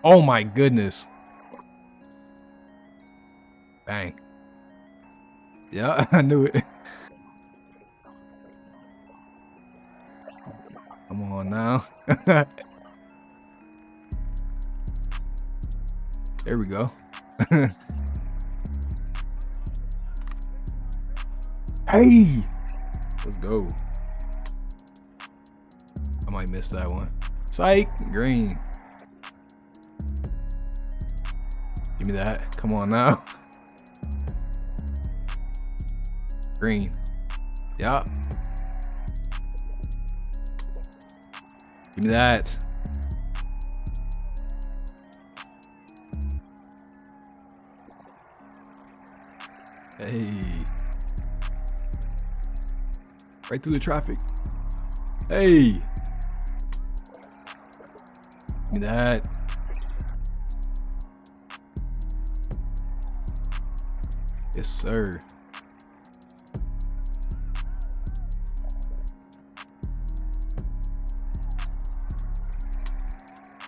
Oh my goodness. Bang. Yeah, I knew it. Come on now. There we go. Hey, let's go. I might miss that one. Psych, green. Give me that. Come on now. Green. Yeah. Give me that. Hey. Right through the traffic. Hey. Give me that. Yes, sir.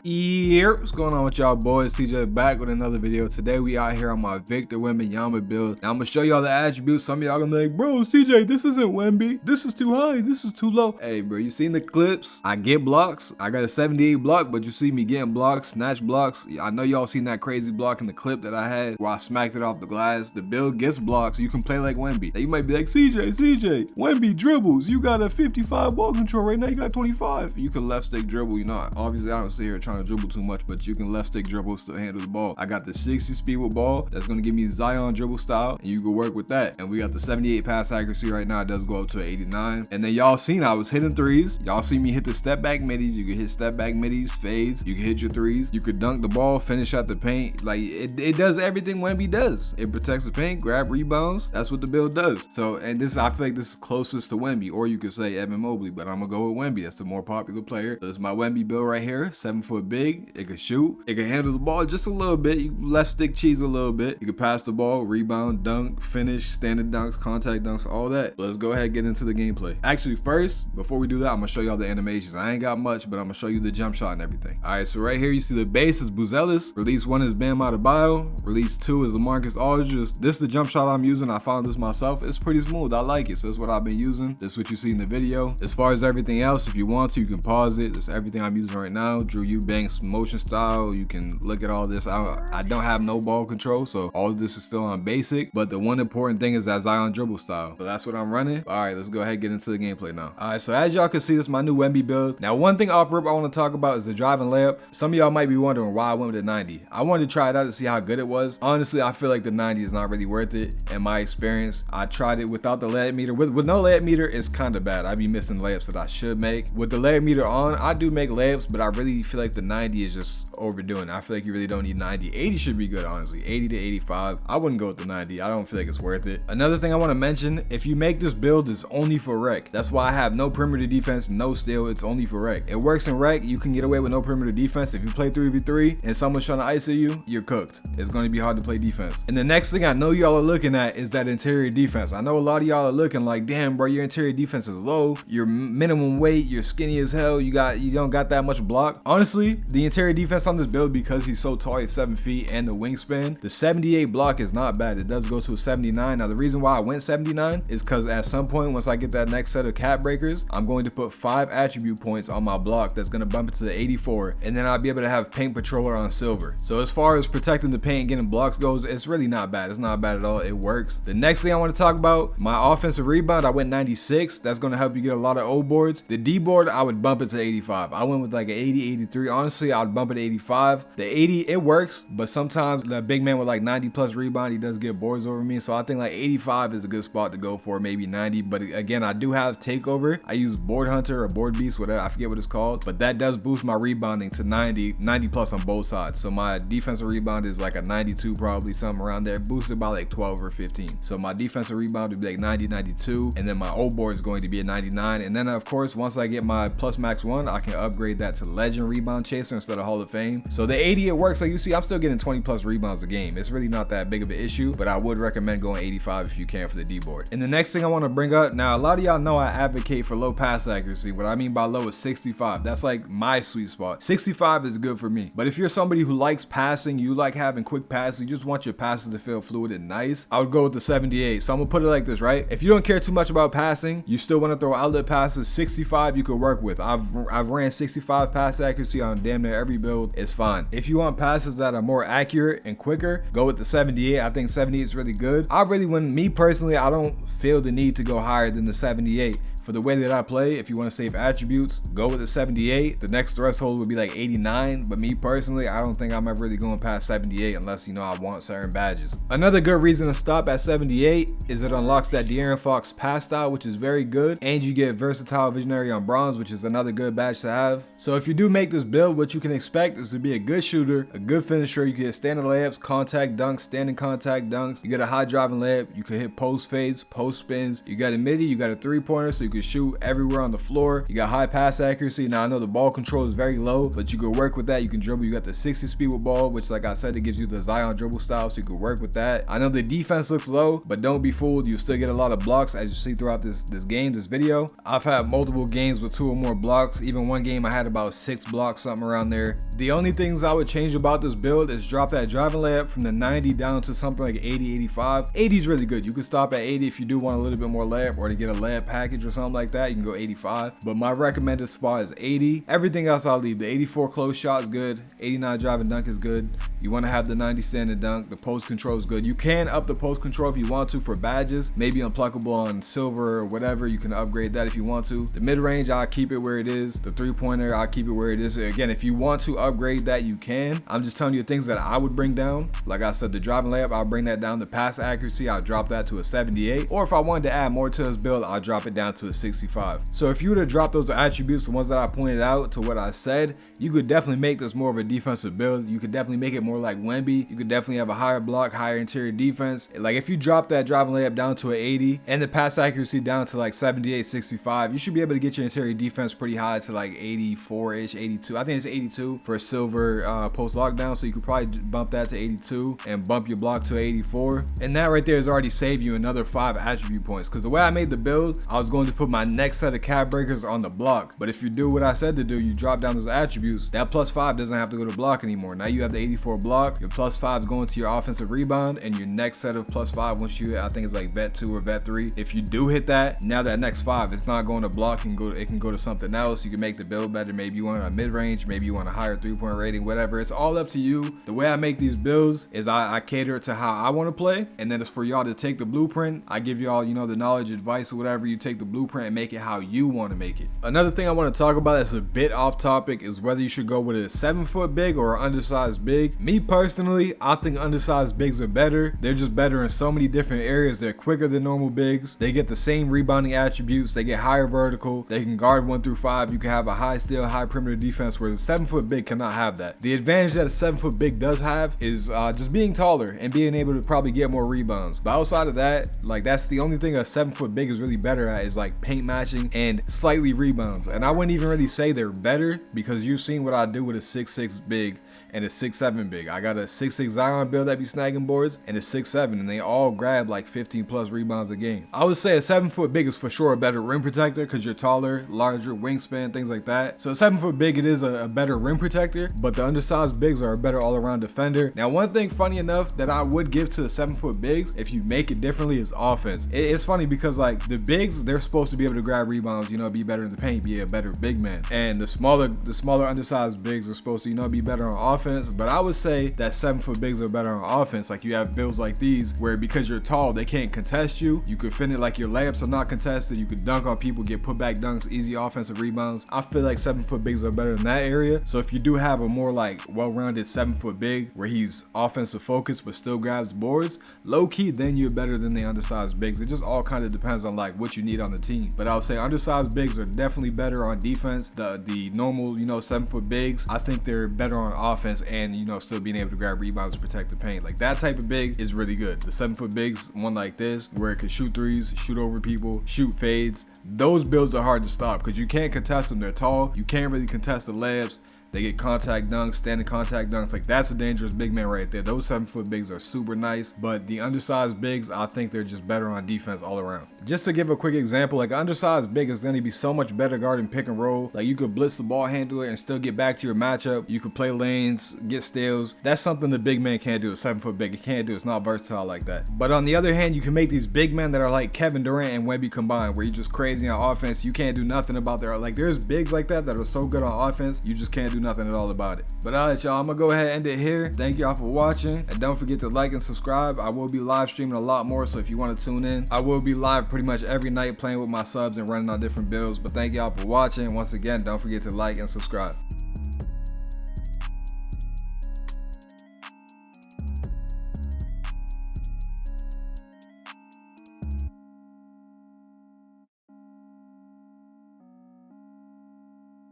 Yeah, what's going on with y'all boys? TJ back with another video. Today we out here on my Victor Wembanyama build. Now I'm gonna show y'all the attributes. Some of y'all gonna be like, bro, CJ, this isn't Wemby. This is too high. This is too low. Hey, bro, you seen the clips? I get blocks. I got a 78 block, but you see me getting blocks, snatch blocks. I know y'all seen that crazy block in the clip that I had where I smacked it off the glass. The build gets blocks, so you can play like Wemby. Now you might be like, CJ, Wemby dribbles. You got a 55 ball control right now. You got 25. You can left stick dribble. You know, obviously I don't sit here trying to dribble too much, but you can left stick dribble, still handle the ball. I got the 60 speed with ball. That's gonna give me Zion dribble style, and you can work with that. And we got the 78 pass accuracy right now. It does go up to 89. And then y'all seen I was hitting threes. Y'all see me hit the step back middies. You can hit step back middies, fades. You can hit your threes. You could dunk the ball, finish at the paint. Like it does everything Wemby does. It protects the paint, grab rebounds. That's what the build does. So, and this, I feel like this is closest to Wemby, or you could say Evan Mobley, but I'm gonna go with Wemby. That's the more popular player. So this is my Wemby build right here. 7 foot big. It can shoot. It can handle the ball just a little bit. You left stick cheese a little bit. You can pass the ball, rebound, dunk, finish, standing dunks, contact dunks, all that. Let's go ahead and get into the gameplay. Actually, first, before we do that, I'm gonna show y'all the animations. I ain't got much, but I'm gonna show you the jump shot and everything. All right, so right here, you see the base is Buzelis. Release 1 is Bam Adebayo. Release 2 is LaMarcus Aldridge. This is the jump shot I'm using. I found this myself. It's pretty smooth. I like it. So that's what I've been using. This is what you see in the video. As far as everything else, if you want to, you can pause it. This is everything I'm using right now. Drew Eubanks motion style. You can look at all this. I don't have no ball control, so all of this is still on basic, but the one important thing is that Zion dribble style. So that's what I'm running. All right, let's go ahead and get into the gameplay now. All right, so as y'all can see, this is my new Wemby build. Now, one thing off rip I want to talk about is the drive and layup. Some of y'all might be wondering why I went with the 90. I wanted to try it out to see how good it was. Honestly, I feel like the 90 is not really worth it in my experience. I tried it without the layup meter. With no layup meter, it's kind of bad. I be missing layups that I should make. With the layup meter on, I do make layups, but I really feel like the 90 is just overdoing it. I feel like you really don't need 90. 80 should be good, honestly. 80 to 85. I wouldn't go with the 90. I don't feel like it's worth it. Another thing I want to mention, if you make this build, it's only for rec. That's why I have no perimeter defense, no steal. It's only for rec. It works in rec. You can get away with no perimeter defense. If you play 3v3 and someone's trying to ISO you, you're cooked. It's going to be hard to play defense. And the next thing I know y'all are looking at is that interior defense. I know a lot of y'all are looking like, damn, bro, your interior defense is low. Your minimum weight, you're skinny as hell. You don't got that much block. Honestly, the interior defense on this build, because he's so tall, he's 7 feet, and the wingspan, the 78 block is not bad. It does go to a 79. Now, the reason why I went 79 is because at some point, once I get that next set of cap breakers, I'm going to put 5 attribute points on my block. That's going to bump it to the 84, and then I'll be able to have paint patroller on silver. So as far as protecting the paint and getting blocks goes, it's really not bad. It's not bad at all. It works. The next thing I want to talk about, my offensive rebound, I went 96. That's going to help you get a lot of O boards. The D board, I would bump it to 85. I went with like an 80, 83. Honestly, I'd bump it to 85. The 80, it works, but sometimes the big man with like 90 plus rebound, he does get boards over me. So I think like 85 is a good spot to go for, maybe 90. But again, I do have takeover. I use board hunter or board beast, whatever, I forget what it's called, but that does boost my rebounding to 90 plus on both sides. So my defensive rebound is like a 92, probably something around there, boosted by like 12 or 15. So my defensive rebound would be like 90, 92, and then my O board is going to be a 99. And then of course, once I get my plus max 1, I can upgrade that to legend rebound chaser instead of Hall of Fame. So the 80, it works. Like you see, I'm still getting 20 plus rebounds a game. It's really not that big of an issue, but I would recommend going 85 if you can for the D board. And the next thing I want to bring up, now a lot of y'all know I advocate for low pass accuracy. What I mean by low is 65. That's like my sweet spot. 65 is good for me. But if you're somebody who likes passing, you like having quick passes, you just want your passes to feel fluid and nice, I would go with the 78. So I'm gonna put it like this, right? If you don't care too much about passing, you still want to throw outlet passes, 65 you could work with. I've ran 65 pass accuracy on damn near every build. It's fine. If you want passes that are more accurate and quicker, go with the 78. I think 78 is really good. Me personally, I don't feel the need to go higher than the 78. For the way that I play, if you want to save attributes, go with the 78. The next threshold would be like 89, but me personally, I don't think I'm ever really going past 78 unless, you know, I want certain badges. Another good reason to stop at 78 is it unlocks that De'Aaron Fox pass style, which is very good, and you get versatile visionary on bronze, which is another good badge to have. So if you do make this build, what you can expect is to be a good shooter, a good finisher. You can get standing layups, contact dunks, standing contact dunks. You get a high driving layup. You can hit post fades, post spins. You got a midi, you got a 3-pointer, so you can shoot everywhere on the floor. You got high pass accuracy. Now I know the ball control is very low, but you can work with that. You can dribble. You got the 60 speed with ball, which like I said, it gives you the Zion dribble style, so you can work with that. I know the defense looks low, but don't be fooled. You still get a lot of blocks, as you see throughout this video. I've had multiple games with 2 or more blocks. Even one game I had about 6 blocks, something around there. The only things I would change about this build is drop that driving layup from the 90 down to something like 80, 85. 80 is really good. You can stop at 80 if you do want a little bit more layup, or to get a layup package or something like that. You can go 85, but my recommended spot is 80. Everything else I'll leave. The 84 close shot is good. 89 driving dunk is good. You want to have the 90 standing dunk. The post control is good. You can up the post control if you want to for badges. Maybe unpluckable on silver or whatever. You can upgrade that if you want to. The mid range, I'll keep it where it is. The 3-pointer, I'll keep it where it is. Again, if you want to upgrade that, you can. I'm just telling you things that I would bring down. Like I said, the driving layup, I'll bring that down. The pass accuracy, I'll drop that to a 78. Or if I wanted to add more to this build, I'll drop it down to a 65. So if you were to drop those attributes, the ones that I pointed out to what I said, you could definitely make this more of a defensive build. You could definitely make it more like Wemby. You could definitely have a higher block, higher interior defense. Like if you drop that driving layup down to an 80 and the pass accuracy down to like 78, 65, you should be able to get your interior defense pretty high to like 84-ish, 82. I think it's 82 for a silver post lockdown. So you could probably bump that to 82 and bump your block to 84. And that right there has already saved you another 5 attribute points. Because the way I made the build, I was going to put my next set of cap breakers on the block. But if you do what I said to do, you drop down those attributes, that +5 doesn't have to go to block anymore. Now you have the 84 block, your +5 is going to your offensive rebound, and your next set of +5 once you hit, I think it's like vet 2 or vet 3. If you do hit that, now that next 5, it's not going to block, it can go to something else. You can make the build better. Maybe you want a mid-range, maybe you want a higher 3-point rating, whatever. It's all up to you. The way I make these builds is I cater it to how I want to play, and then it's for y'all to take the blueprint. I give y'all, you know, the knowledge, advice, or whatever. You take the blueprint and make it how you want to make it. Another thing I want to talk about that's a bit off topic is whether you should go with a 7-foot big or an undersized big. Me personally, I think undersized bigs are better. They're just better in so many different areas. They're quicker than normal bigs. They get the same rebounding attributes. They get higher vertical. They can guard 1 through 5. You can have a high steal, high perimeter defense, whereas a 7-foot big cannot have that. The advantage that a 7-foot big does have is just being taller and being able to probably get more rebounds. But outside of that, like that's the only thing a 7-foot big is really better at, is like paint matching and slightly rebounds. And I wouldn't even really say they're better, because you've seen what I do with a 6'6" big and a 6'7" big. I got a 6'6" Zion build that be snagging boards and a 6'7", and they all grab like 15 plus rebounds a game. I would say a 7-foot big is for sure a better rim protector, because you're taller, larger, wingspan, things like that. So a 7-foot big, it is a better rim protector, but the undersized bigs are a better all-around defender. Now, one thing funny enough that I would give to the 7-foot bigs, if you make it differently, is offense. It's funny because like the bigs, they're supposed to be able to grab rebounds, you know, be better in the paint, be a better big man. And the smaller undersized bigs are supposed to, you know, be better on offense. But I would say that 7-foot bigs are better on offense. Like you have builds like these where because you're tall, they can't contest you. You could finish, like your layups are not contested. You could dunk on people, get put back dunks, easy offensive rebounds. I feel like 7-foot bigs are better in that area. So if you do have a more like well-rounded 7-foot big where he's offensive focused but still grabs boards, low key, then you're better than the undersized bigs. It just all kind of depends on like what you need on the team. But I would say undersized bigs are definitely better on defense. The normal, you know, 7-foot bigs, I think they're better on offense and, you know, still being able to grab rebounds, protect the paint. Like that type of big is really good. The 7-foot bigs, one like this, where it can shoot threes, shoot over people, shoot fades, those builds are hard to stop because you can't contest them. They're tall. You can't really contest the layups. They get contact dunks, standing contact dunks. Like, that's a dangerous big man right there. Those 7-foot bigs are super nice, but the undersized bigs, I think they're just better on defense all around. Just to give a quick example, like, an undersized big is going to be so much better guarding pick and roll. Like, you could blitz the ball handler and still get back to your matchup. You could play lanes, get steals. That's something the big man can't do. A 7-foot big, it can't do. It's not versatile like that. But on the other hand, you can make these big men that are like Kevin Durant and Wemby combined, where you're just crazy on offense. You can't do nothing about their, like, there's bigs like that are so good on offense, you just can't do nothing at all about it. But alright, y'all, I'm gonna go ahead and end it here. Thank y'all for watching, and don't forget to like and subscribe. I will be live streaming a lot more, so if you want to tune in, I will be live pretty much every night playing with my subs and running on different builds. But thank y'all for watching. Once again, don't forget to like and subscribe.